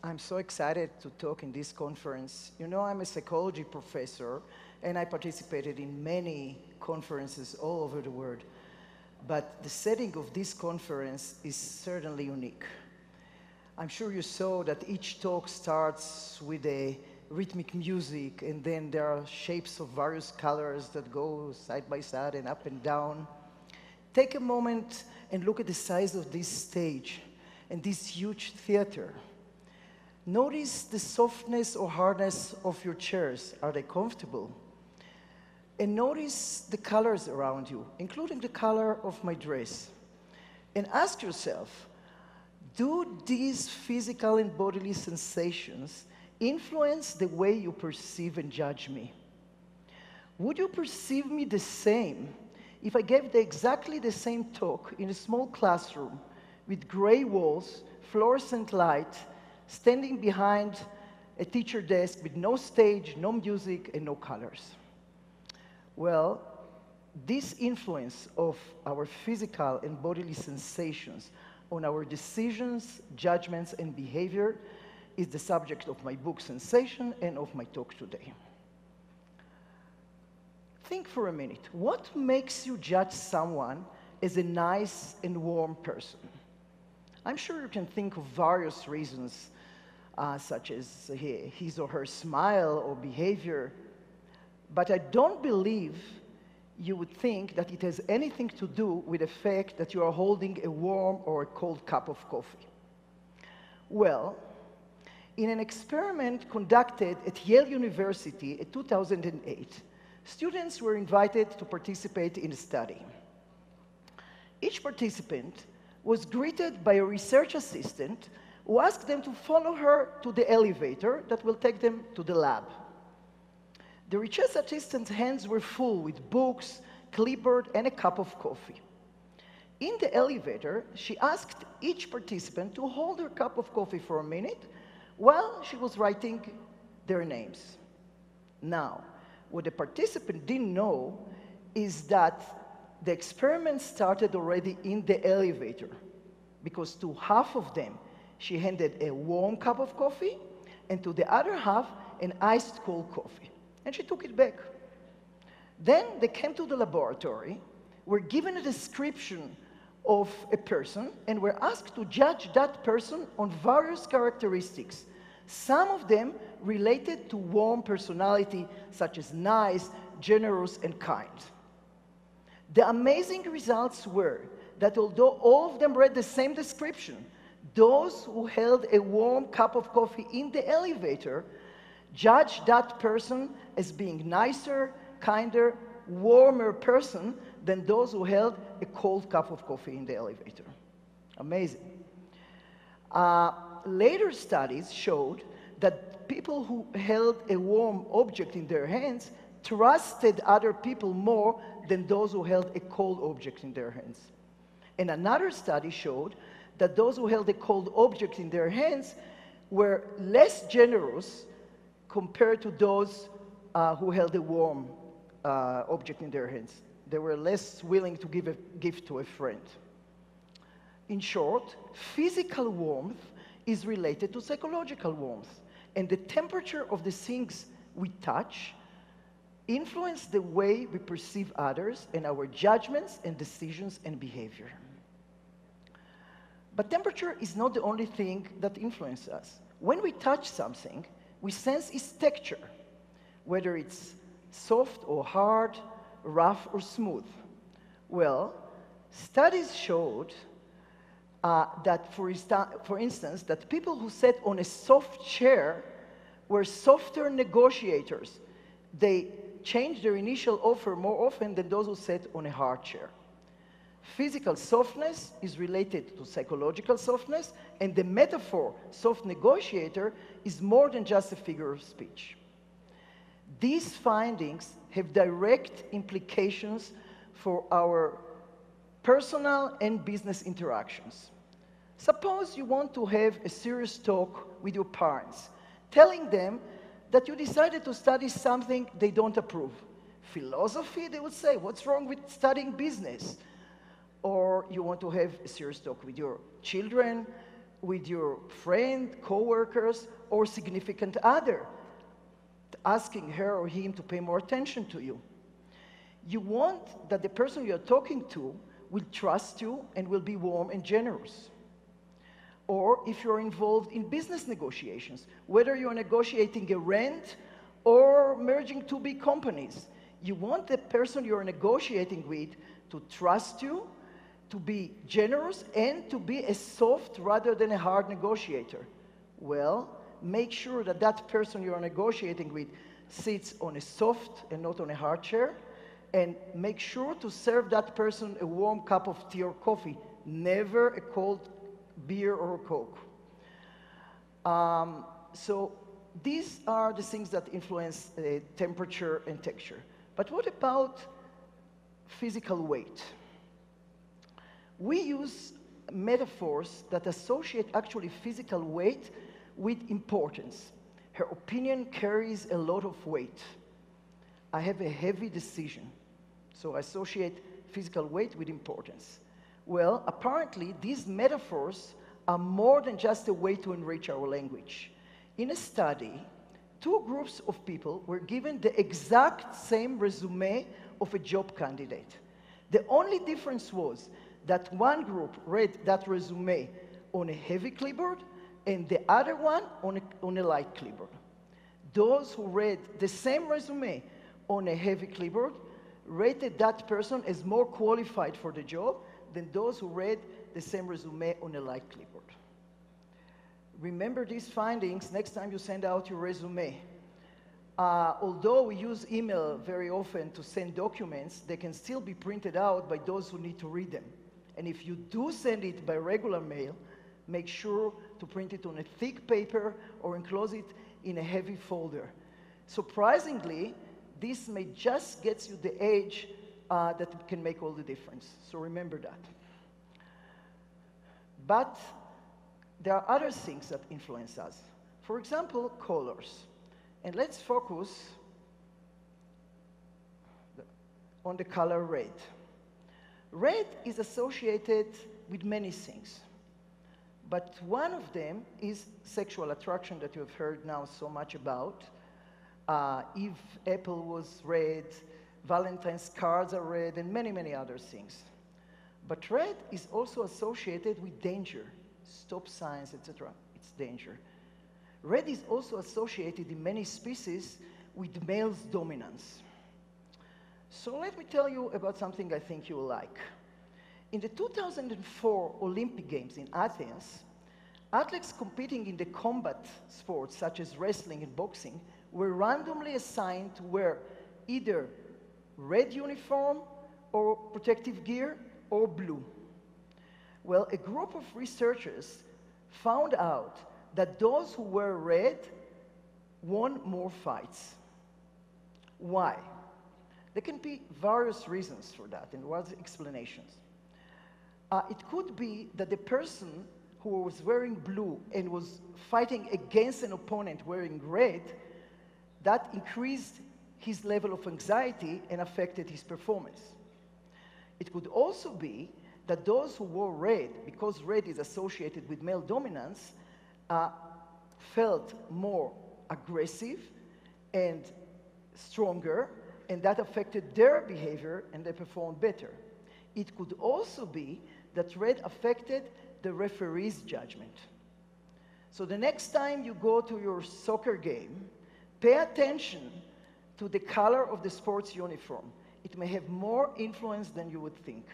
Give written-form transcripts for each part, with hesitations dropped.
I'm so excited to talk in this conference. You know, I'm a psychology professor, and I participated in many conferences all over the world. But the setting of this conference is certainly unique. I'm sure you saw that each talk starts with a rhythmic music, and then there are shapes of various colors that go side by side and up and down. Take a moment and look at the size of this stage and this huge theater. Notice the softness or hardness of your chairs. Are they comfortable? And notice the colors around you, including the color of my dress. And ask yourself, do these physical and bodily sensations influence the way you perceive and judge me? Would you perceive me the same if I gave exactly the same talk in a small classroom with gray walls, fluorescent light, standing behind a teacher desk with no stage, no music, and no colors? Well, this influence of our physical and bodily sensations on our decisions, judgments, and behavior is the subject of my book, Sensation, and of my talk today. Think for a minute. What makes you judge someone as a nice and warm person? I'm sure you can think of various reasons, such as his or her smile or behavior, but I don't believe you would think that it has anything to do with the fact that you are holding a warm or a cold cup of coffee. Well, in an experiment conducted at Yale University in 2008, students were invited to participate in a study. Each participant was greeted by a research assistant who asked them to follow her to the elevator that will take them to the lab. The research assistant's hands were full with books, clipboard, and a cup of coffee. In the elevator, she asked each participant to hold her cup of coffee for a minute while she was writing their names. Now, what the participant didn't know is that the experiment started already in the elevator, because to half of them, she handed a warm cup of coffee, and to the other half, an iced cold coffee. And she took it back. Then they came to the laboratory, were given a description of a person, and were asked to judge that person on various characteristics. Some of them related to warm personality, such as nice, generous, and kind. The amazing results were that although all of them read the same description, those who held a warm cup of coffee in the elevator judged that person as being nicer, kinder, warmer person than those who held a cold cup of coffee in the elevator. Amazing. Later studies showed that people who held a warm object in their hands trusted other people more than those who held a cold object in their hands. And another study showed that those who held a cold object in their hands were less generous compared to those who held a warm object in their hands. They were less willing to give a gift to a friend. In short, physical warmth is related to psychological warmth, and the temperature of the things we touch influence the way we perceive others and our judgments and decisions and behavior. But temperature is not the only thing that influences us. When we touch something, we sense its texture, whether it's soft or hard, rough or smooth. Well, studies showed that, for instance, that people who sat on a soft chair were softer negotiators. They changed their initial offer more often than those who sat on a hard chair. Physical softness is related to psychological softness, and the metaphor soft negotiator is more than just a figure of speech. These findings have direct implications for our personal and business interactions. Suppose you want to have a serious talk with your parents, telling them that you decided to study something they don't approve. Philosophy, they would say, what's wrong with studying business? Or you want to have a serious talk with your children, with your friend, coworkers, or significant other, asking her or him to pay more attention to you. You want that the person you're talking to will trust you and will be warm and generous. Or if you're involved in business negotiations, whether you're negotiating a rent or merging two big companies, you want the person you're negotiating with to trust you, to be generous, and to be a soft rather than a hard negotiator. Well, make sure that that person you're negotiating with sits on a soft and not on a hard chair, and make sure to serve that person a warm cup of tea or coffee, never a cold beer or Coke. So these are the things that influence temperature and texture. But what about physical weight? We use metaphors that associate actually physical weight with importance. Her opinion carries a lot of weight. I have a heavy decision, so I associate physical weight with importance. Well, apparently, these metaphors are more than just a way to enrich our language. In a study, two groups of people were given the exact same resume of a job candidate. The only difference was that one group read that resume on a heavy clipboard and the other one on a light clipboard. Those who read the same resume on a heavy clipboard rated that person as more qualified for the job than those who read the same resume on a light clipboard. Remember these findings next time you send out your resume. Although we use email very often to send documents, they can still be printed out by those who need to read them. And if you do send it by regular mail, make sure to print it on a thick paper or enclose it in a heavy folder. Surprisingly, this may just get you the age that can make all the difference. So remember that. But there are other things that influence us. For example, colors. And let's focus on the color red. Red is associated with many things. But one of them is sexual attraction that you have heard now so much about. If apple was red, Valentine's cards are red, and many, many other things. But red is also associated with danger, stop signs, etc. It's danger. Red is also associated in many species with male's dominance. So let me tell you about something I think you will like. In the 2004 Olympic Games in Athens, athletes competing in the combat sports such as wrestling and boxing were randomly assigned to wear either red uniform or protective gear or blue. Well, a group of researchers found out that those who wear red won more fights. Why? There can be various reasons for that, and various explanations. It could be that the person who was wearing blue and was fighting against an opponent wearing red, that increased his level of anxiety and affected his performance. It could also be that those who wore red, because red is associated with male dominance, felt more aggressive and stronger, and that affected their behavior and they performed better. It could also be that red affected the referee's judgment. So the next time you go to your soccer game, pay attention to the color of the sports uniform. It may have more influence than you would think.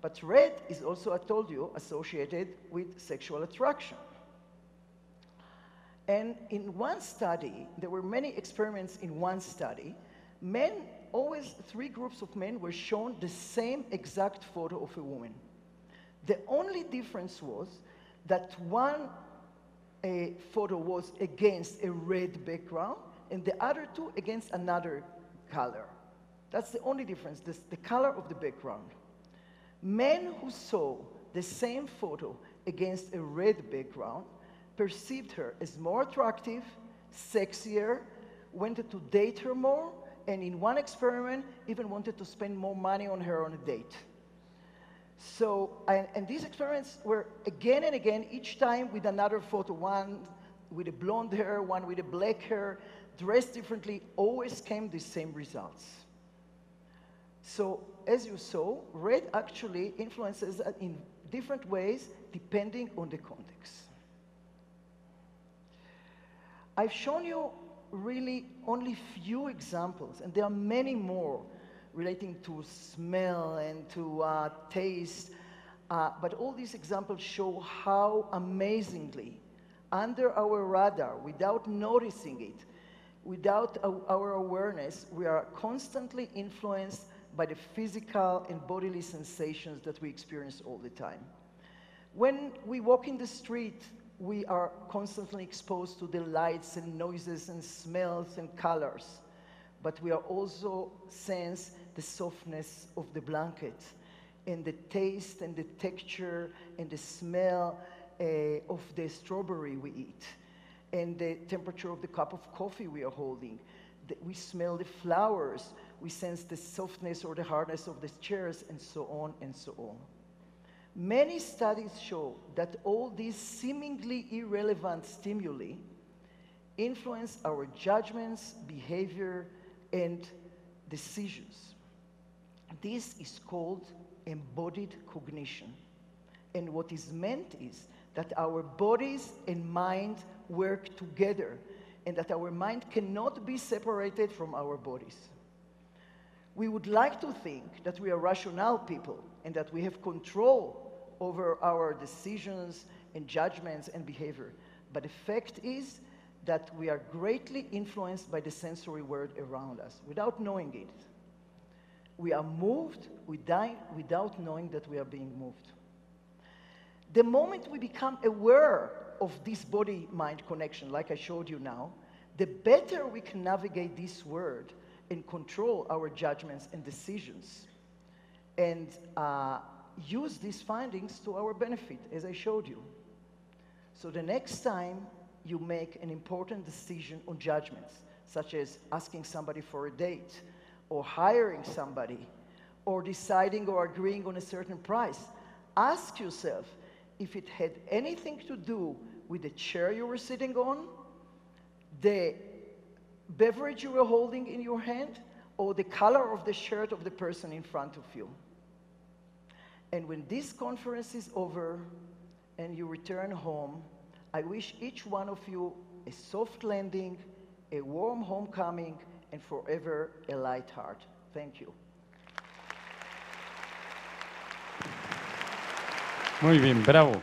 But red is also, I told you, associated with sexual attraction. And in one study, there were many experiments in one study, three groups of men were shown the same exact photo of a woman. The only difference was that one photo was against a red background and the other two against another color. That's the only difference, the color of the background. Men who saw the same photo against a red background perceived her as more attractive, sexier, wanted to date her more, and in one experiment, even wanted to spend more money on her on a date. So, and these experiments were again and again, each time with another photo, one with a blonde hair, one with a black hair, dressed differently, always came the same results. So, as you saw, red actually influences in different ways depending on the context. I've shown you really only few examples, and there are many more relating to smell and to taste, but all these examples show how amazingly, under our radar, without noticing it, without our awareness, we are constantly influenced by the physical and bodily sensations that we experience all the time. When we walk in the street, we are constantly exposed to the lights and noises and smells and colors, but we are also sense the softness of the blanket and the taste and the texture and the smell of the strawberry we eat and the temperature of the cup of coffee we are holding. We smell the flowers, we sense the softness or the hardness of the chairs, and so on and so on. Many studies show that all these seemingly irrelevant stimuli influence our judgments, behavior, and decisions. This is called embodied cognition. And what is meant is that our bodies and mind work together, and that our mind cannot be separated from our bodies. We would like to think that we are rational people and that we have control over our decisions and judgments and behavior. But the fact is that we are greatly influenced by the sensory world around us without knowing it. We are moved without knowing that we are being moved. The moment we become aware of this body-mind connection, like I showed you now, the better we can navigate this world and control our judgments and decisions, and use these findings to our benefit, as I showed you. So the next time you make an important decision on judgments, such as asking somebody for a date, or hiring somebody, or deciding or agreeing on a certain price, ask yourself if it had anything to do with the chair you were sitting on, the beverage you were holding in your hand, or the color of the shirt of the person in front of you. And when this conference is over and you return home, I wish each one of you a soft landing, a warm homecoming, and forever a light heart. Thank you. Muy bien, bravo.